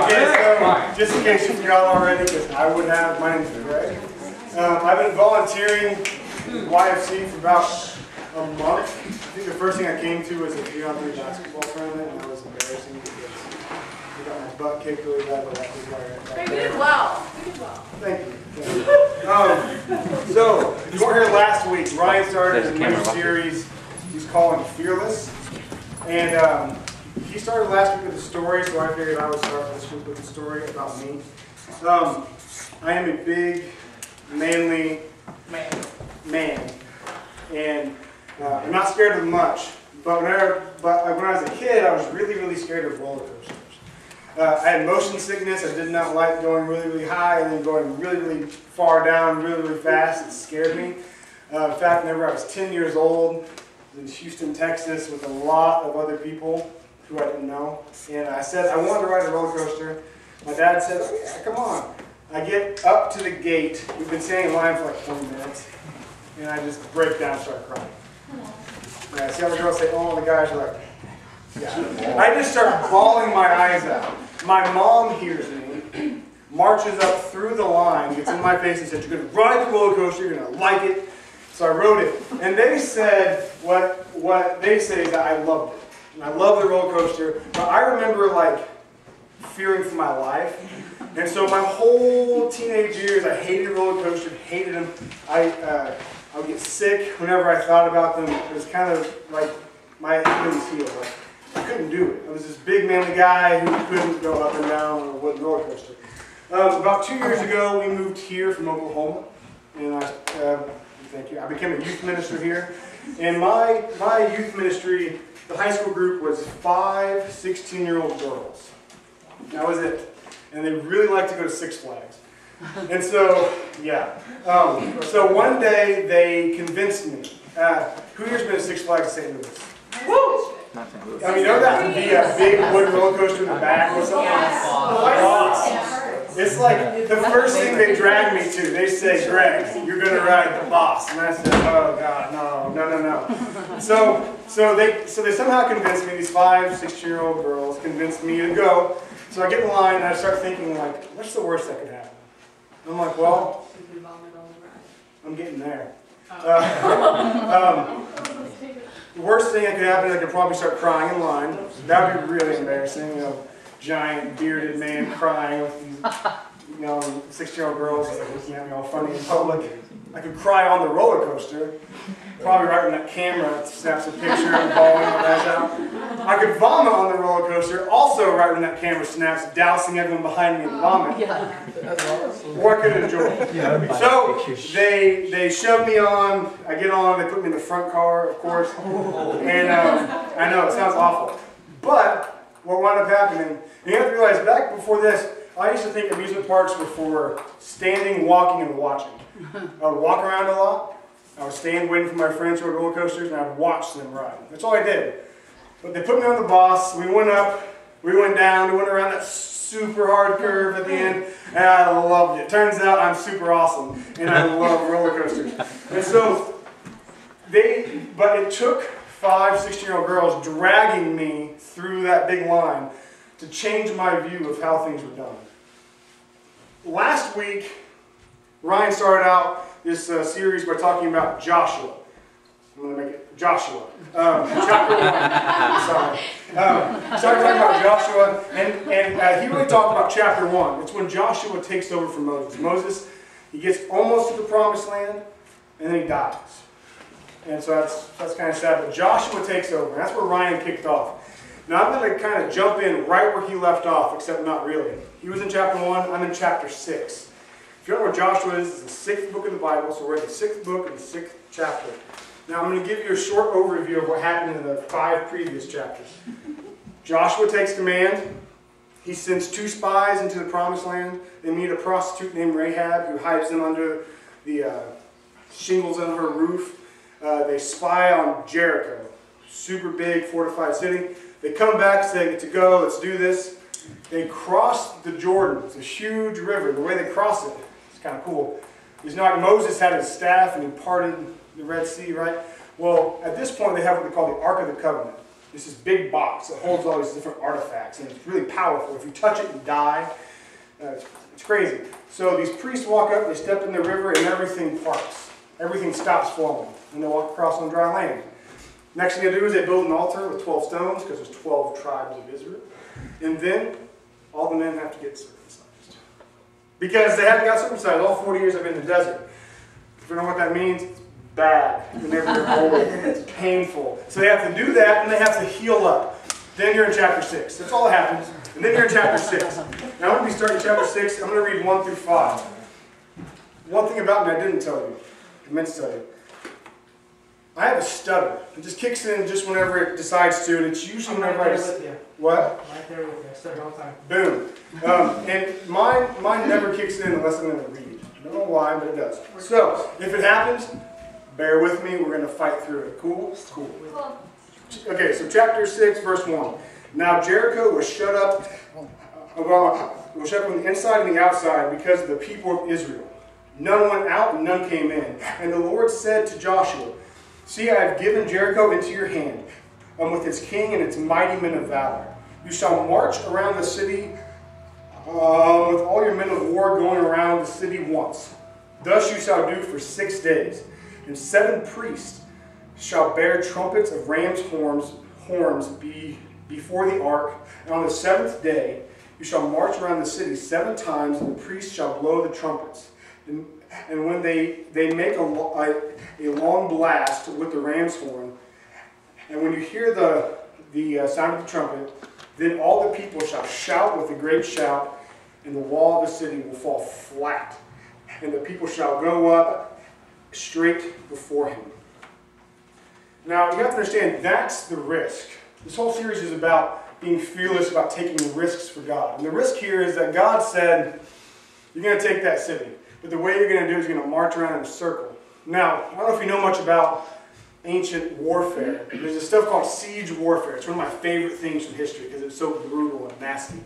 Okay, so just in case you forgot already, because I would have, my name's Greg. I've been volunteering YFC for about a month. I think the first thing I came to was a 3-on-3 basketball tournament, and that was embarrassing because I got my butt kicked really bad, but that was right. You did well. You did well. Thank you. So, if you weren't here last week, Ryan started a new series he's calling Fearless. And he started last week with a story, so I figured I would start this week with a story about me. I am a big, manly man. And I'm not scared of much. But when I was a kid, I was really scared of roller coasters. I had motion sickness. I did not like going really high and then going really far down really fast. It scared me. In fact, whenever I was 10 years old, in Houston, Texas, with a lot of other people who I didn't know, and I said I wanted to ride a roller coaster. My dad said, "Oh, yeah, come on." I get up to the gate. We've been standing in line for like 20 minutes, and I just break down and start crying. And I see all the girls say, "Oh," and the guys are like, "Yeah." I just start bawling my eyes out. My mom hears me, marches up through the line, gets in my face and said, "You're going to ride the roller coaster, you're going to like it." So I rode it. And they said, what they say is that I loved it. And I love the roller coaster, but I remember like fearing for my life. And so my whole teenage years, I hated roller coasters, hated them. I would get sick whenever I thought about them. It was kind of like my Achilles heel. Like, I couldn't do it. I was this big manly guy who couldn't go up and down on a wooden roller coaster. About 2 years ago, we moved here from Oklahoma, and thank you. I became a youth minister here, and my youth ministry, the high school group was 5 16-year-old girls. That was it, and they really liked to go to Six Flags. And so, yeah. So one day they convinced me. Who here's been to Six Flags in St. Louis? Woo! I mean, you know that would be a big wooden roller coaster in the back or something? Yes. It's like the first thing they drag me to. They say, "Greg, you're going to ride the boss." And I said, "Oh God, no." So they somehow convinced me. These 5 16-year-old girls convinced me to go. So I get in line and I start thinking, like, what's the worst that could happen? And I'm like, well, I'm getting there. The worst thing that could happen is I could probably start crying in line. That would be really embarrassing, you know, giant bearded man crying with these, 16-year-old girls looking at me all funny in public. I could cry on the roller coaster, probably right when that camera snaps a picture and bawling my eyes out. I could vomit on the roller coaster, also right when that camera snaps, dousing everyone behind me in vomit. Or I could enjoy it. So they shove me on, I get on, they put me in the front car, of course, and I know, it sounds awful. But what wound up happening, and you have to realize, back before this, I used to think amusement parks were for standing, walking, and watching. I would walk around a lot. I would stand waiting for my friends who rode roller coasters, and I would watch them ride. That's all I did. But they put me on the bus. We went up, we went down, we went around that super hard curve at the end, and I loved it. Turns out I'm super awesome, and I love roller coasters. And so, but it took 5 16-year-old girls dragging me through that big line to change my view of how things were done. Last week, Ryan started out this series by talking about Joshua. I'm going to make it Joshua. Chapter 1. Sorry. Started talking about Joshua, and he really talked about chapter 1. It's when Joshua takes over from Moses. Moses, he gets almost to the promised land, and then he dies. And so that's kind of sad. But Joshua takes over, and that's where Ryan kicked off. Now I'm going to kind of jump in right where he left off, except not really. He was in chapter 1, I'm in chapter 6. If you don't know where Joshua is, it's the 6th book of the Bible, so we're in the 6th book and the 6th chapter. Now I'm going to give you a short overview of what happened in the 5 previous chapters. Joshua takes command. He sends 2 spies into the promised land. They meet a prostitute named Rahab who hides them under the shingles on her roof. They spy on Jericho, super big fortified city. They come back, say, "Get to go, let's do this." They cross the Jordan. It's a huge river. The way they cross it, it's kind of cool. It's not like Moses had his staff and he parted the Red Sea, right? Well, at this point they have what they call the Ark of the Covenant. It's this big box that holds all these different artifacts, and it's really powerful. If you touch it, you die. It's crazy. So these priests walk up, they step in the river, and everything parts. Everything stops flowing, and they walk across on dry land. Next thing they do is they build an altar with 12 stones, because there's 12 tribes of Israel. And then all the men have to get circumcised. Because they haven't got circumcised. All 40 years I've been in the desert. If you know what that means, it's bad. Whenever you're old, it's painful. So they have to do that, and they have to heal up. Then you're in chapter 6. That's all that happens. And then you're in chapter 6. Now I'm going to be starting chapter 6. I'm going to read 1 through 5. One thing about me I didn't tell you. I meant to tell you. I have a stutter. It just kicks in just whenever it decides to, and it's usually whenever I just... What? Right there with you. I stutter all the time. Boom. And mine never kicks in unless I'm going to read. I don't know why, but it does. So, if it happens, bear with me. We're going to fight through it. Cool? Cool. Okay, so chapter 6, verse 1. Now Jericho was shut up on the inside and the outside because of the people of Israel. None went out and none came in. And the Lord said to Joshua, "See, I have given Jericho into your hand, with its king and its mighty men of valor. You shall march around the city with all your men of war going around the city once. Thus you shall do for 6 days. And 7 priests shall bear trumpets of ram's horns before the ark. And on the 7th day you shall march around the city 7 times, and the priests shall blow the trumpets. And when they make a long blast with the ram's horn, and when you hear the sound of the trumpet, then all the people shall shout with a great shout, and the wall of the city will fall flat, and the people shall go up straight before him." Now, you have to understand, that's the risk. This whole series is about being fearless, about taking risks for God. And the risk here is that God said, you're going to take that city. But the way you're going to do it is you're going to march around in a circle. Now, I don't know if you know much about ancient warfare. There's this stuff called siege warfare. It's one of my favorite things from history because it's so brutal and nasty.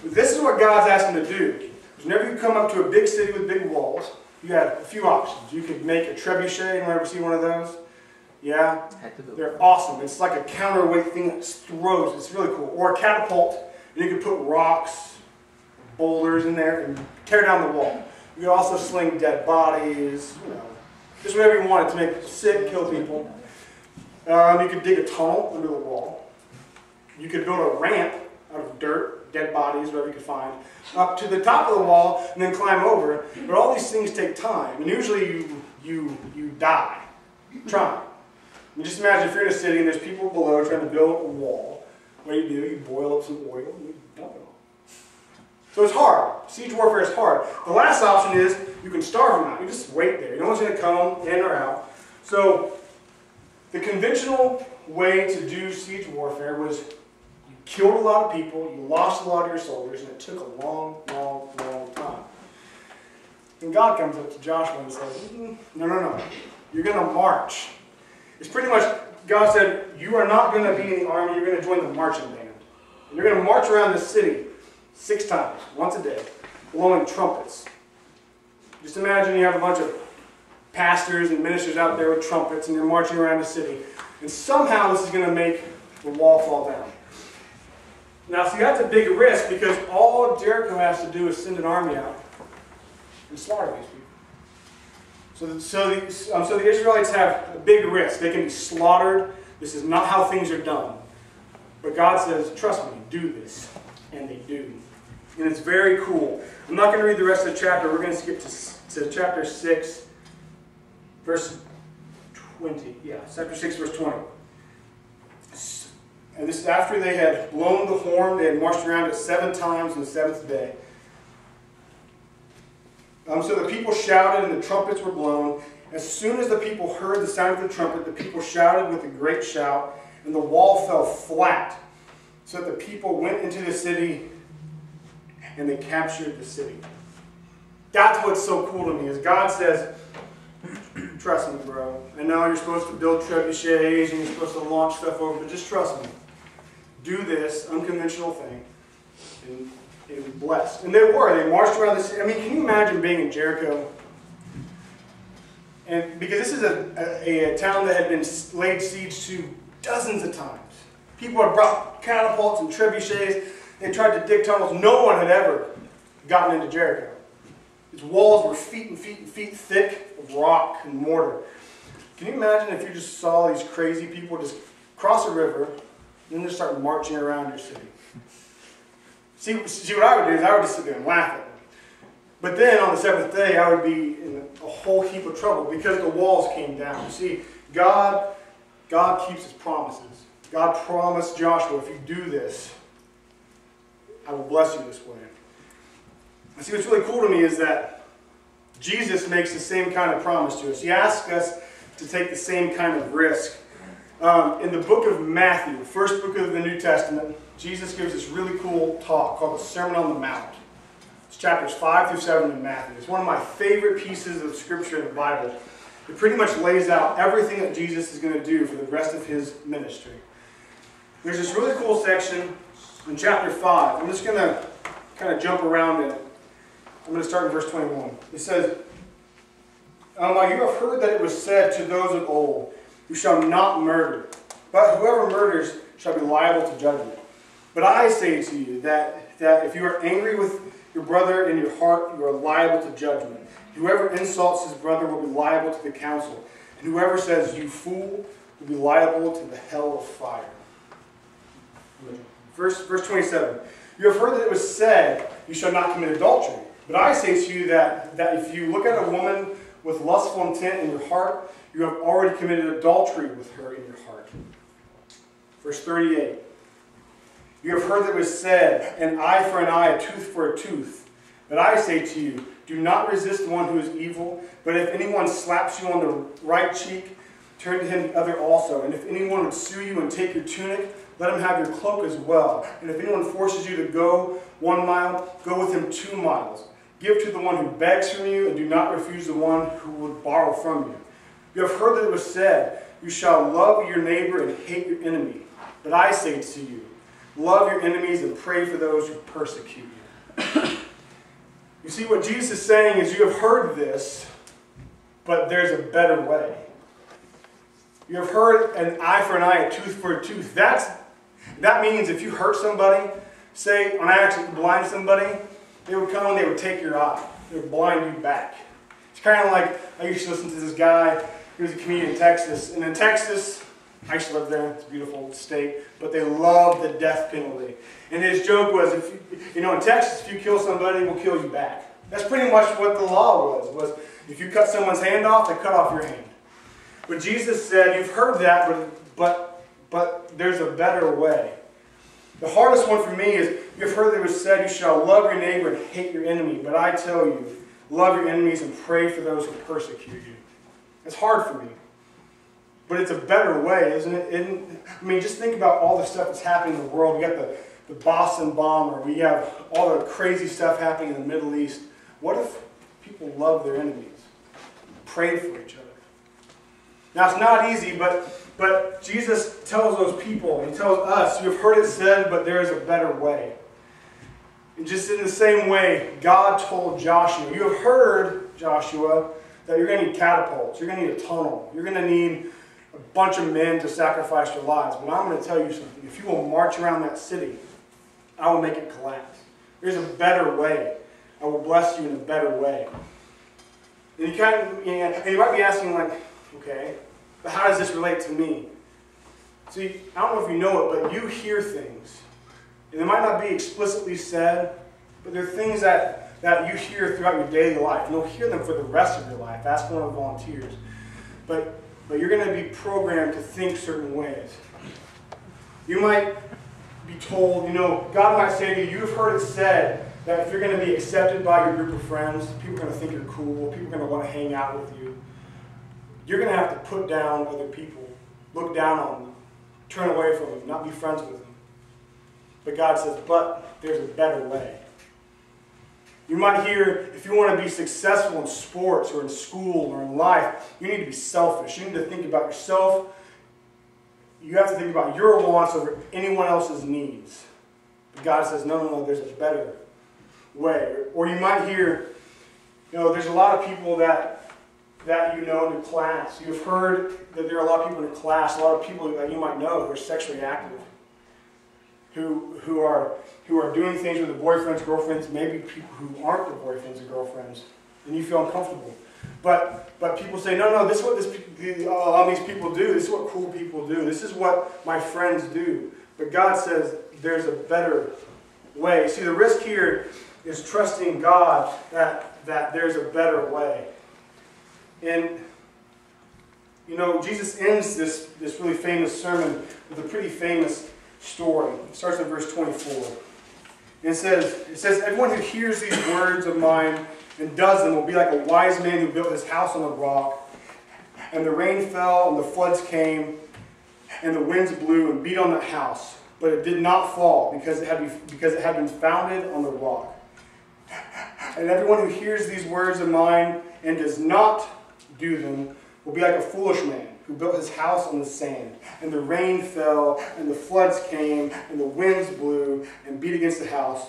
But this is what God's asked them to do. Whenever you come up to a big city with big walls, you have a few options. You could make a trebuchet. Anyone ever see one of those? Yeah? They're awesome. It's like a counterweight thing that throws. It's really cool. Or a catapult. And you can put rocks, boulders in there and tear down the wall. You can also sling dead bodies, just whatever you wanted to make it sick, kill people. You could dig a tunnel under the wall. You could build a ramp out of dirt, dead bodies, whatever you could find, up to the top of the wall and then climb over. But all these things take time, and usually you die trying. Just imagine if you're in a city and there's people below trying to build a wall. What do? You boil up some oil and you dump it on. So it's hard. Siege warfare is hard. The last option is you can starve them out. You just wait there. No one's going to come in or out. So the conventional way to do siege warfare was you killed a lot of people, you lost a lot of your soldiers, and it took a long, long, long time. And God comes up to Joshua and says, no. You're going to march. It's pretty much, God said, you are not going to be in the army, you're going to join the marching band. And you're going to march around the city 6 times, once a day, blowing trumpets. Just imagine you have a bunch of pastors and ministers out there with trumpets and you're marching around the city. And somehow this is going to make the wall fall down. Now, see, that's a big risk because all Jericho has to do is send an army out and slaughter these people. So the Israelites have a big risk. They can be slaughtered. This is not how things are done. But God says, trust me, do this. And they do. And it's very cool. I'm not going to read the rest of the chapter. We're going to skip to chapter 6, verse 20. Yeah, chapter 6, verse 20. And this is after they had blown the horn. They had marched around it 7 times on the 7th day. So the people shouted and the trumpets were blown. As soon as the people heard the sound of the trumpet, the people shouted with a great shout, and the wall fell flat. So the people went into the city and they captured the city. That's what's so cool to me, is God says, trust me, bro. I know you're supposed to build trebuchets and you're supposed to launch stuff over, but just trust me. Do this unconventional thing and be blessed. And they were. They marched around the city. I mean, can you imagine being in Jericho? And because this is a town that had been laid siege to dozens of times. People had brought catapults and trebuchets. They tried to dig tunnels. No one had ever gotten into Jericho. Its walls were feet and feet and feet thick of rock and mortar. Can you imagine if you just saw these crazy people just cross a river and then just start marching around your city? See what I would do is I would just sit there and laugh at them. But then on the seventh day, I would be in a whole heap of trouble because the walls came down. You see, God keeps His promises. God promised Joshua, if you do this, I will bless you this way. And see, what's really cool to me is that Jesus makes the same kind of promise to us. He asks us to take the same kind of risk. In the book of Matthew, the first book of the New Testament, Jesus gives this really cool talk called the Sermon on the Mount. It's chapters 5 through 7 in Matthew. It's one of my favorite pieces of scripture in the Bible. It pretty much lays out everything that Jesus is going to do for the rest of His ministry. There's this really cool section in chapter 5. I'm just going to kind of jump around in it. I'm going to start in verse 21. It says, "Now you have heard that it was said to those of old, you shall not murder, but whoever murders shall be liable to judgment. But I say to you that if you are angry with your brother in your heart, you are liable to judgment. Whoever insults his brother will be liable to the council, and whoever says, 'You fool,' will be liable to the hell of fire." Verse 27. "You have heard that it was said, 'You shall not commit adultery.' But I say to you that if you look at a woman with lustful intent in your heart, you have already committed adultery with her in your heart." Verse 38. "You have heard that it was said, 'An eye for an eye, a tooth for a tooth.' But I say to you, do not resist the one who is evil, but if anyone slaps you on the right cheek, turn to him the other also. And if anyone would sue you and take your tunic, let him have your cloak as well. And if anyone forces you to go 1 mile, go with him 2 miles. Give to the one who begs from you, and do not refuse the one who would borrow from you. You have heard that it was said, 'You shall love your neighbor and hate your enemy.' But I say to you, love your enemies and pray for those who persecute you." You see, what Jesus is saying is, you have heard this, but there's a better way. You have heard an eye for an eye, a tooth for a tooth. That means if you hurt somebody, say on accident you blind somebody, they would come and they would take your eye. They would blind you back. It's kind of like, I used to listen to this guy, he was a comedian in Texas, and in Texas, I used to live there, it's a beautiful state, but they love the death penalty. And his joke was, in Texas, if you kill somebody, we'll kill you back. That's pretty much what the law was if you cut someone's hand off, they cut off your hand. But Jesus said, you've heard that, but there's a better way. The hardest one for me is, you've heard that it was said, you shall love your neighbor and hate your enemy. But I tell you, love your enemies and pray for those who persecute you. It's hard for me. But it's a better way, isn't it? Just think about all the stuff that's happening in the world. We got the Boston bomb, or we have all the crazy stuff happening in the Middle East. What if people love their enemies? Pray for each other. Now, it's not easy, but Jesus tells those people, He tells us, you have heard it said, but there is a better way. And just in the same way, God told Joshua, you have heard, Joshua, that you're going to need catapults, you're going to need a tunnel, you're going to need a bunch of men to sacrifice their lives. But I'm going to tell you something. If you will march around that city, I will make it collapse. There's a better way. I will bless you in a better way. And you might be asking, like, okay, but how does this relate to me? See, I don't know if you know it, but you hear things. And they might not be explicitly said, but they're things that you hear throughout your daily life. And you'll hear them for the rest of your life. Ask one of the volunteers. But you're going to be programmed to think certain ways. You might be told, God might say to you, you've heard it said that if you're going to be accepted by your group of friends, people are going to think you're cool, people are going to want to hang out with you. You're going to have to put down other people, look down on them, turn away from them, not be friends with them. But God says, but there's a better way. You might hear, if you want to be successful in sports or in school or in life, you need to be selfish. You need to think about yourself. You have to think about your wants over anyone else's needs. But God says, no, there's a better way. Or you might hear, there's a lot of people that you know in your class. You've heard that there are a lot of people in your class, a lot of people that you might know who are sexually active. who are doing things with their boyfriends, girlfriends, maybe people who aren't their boyfriends and girlfriends, and you feel uncomfortable. But people say, no, this is what a lot of these people do. This is what cool people do. This is what my friends do. But God says there's a better way. See, the risk here is trusting God that there's a better way. And, you know, Jesus ends this really famous sermon with a pretty famous story. It starts in verse 24. And it says, everyone who hears these words of mine and does them will be like a wise man who built his house on a rock. And the rain fell, and the floods came, and the winds blew and beat on that house. But it did not fall, because it had been founded on the rock. And everyone who hears these words of mine and does not do them will be like a foolish man who built his house on the sand. And the rain fell, and the floods came, and the winds blew and beat against the house.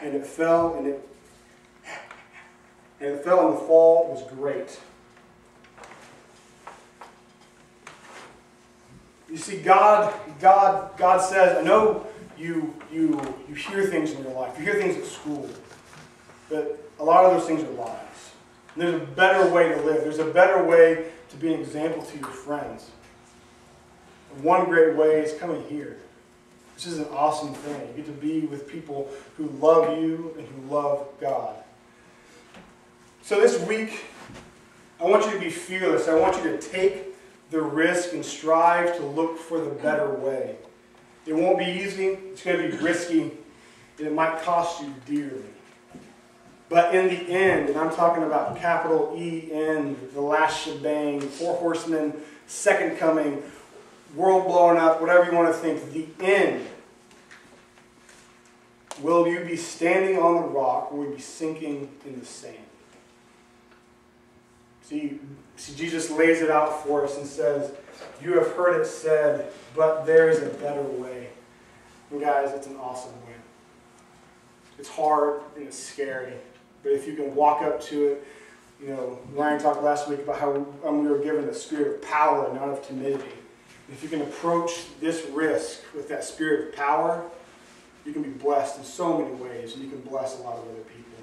And it fell, and the fall was great. You see, God says, I know you hear things in your life. You hear things at school. But a lot of those things are lies. And there's a better way to live. There's a better way to be an example to your friends. And one great way is coming here. This is an awesome thing. You get to be with people who love you and who love God. So this week, I want you to be fearless. I want you to take the risk and strive to look for the better way. It won't be easy. It's going to be risky. And it might cost you dearly. But in the end, and I'm talking about capital E-N, the last shebang, 4 horsemen, second coming, world blowing up, whatever you want to think, the end. Will you be standing on the rock or will you be sinking in the sand? See, Jesus lays it out for us and says, you have heard it said, but there is a better way. And guys, it's an awesome way. It's hard and it's scary. But if you can walk up to it, you know, Ryan talked last week about how we were given a spirit of power and not of timidity. If you can approach this risk with that spirit of power, you can be blessed in so many ways, and you can bless a lot of other people.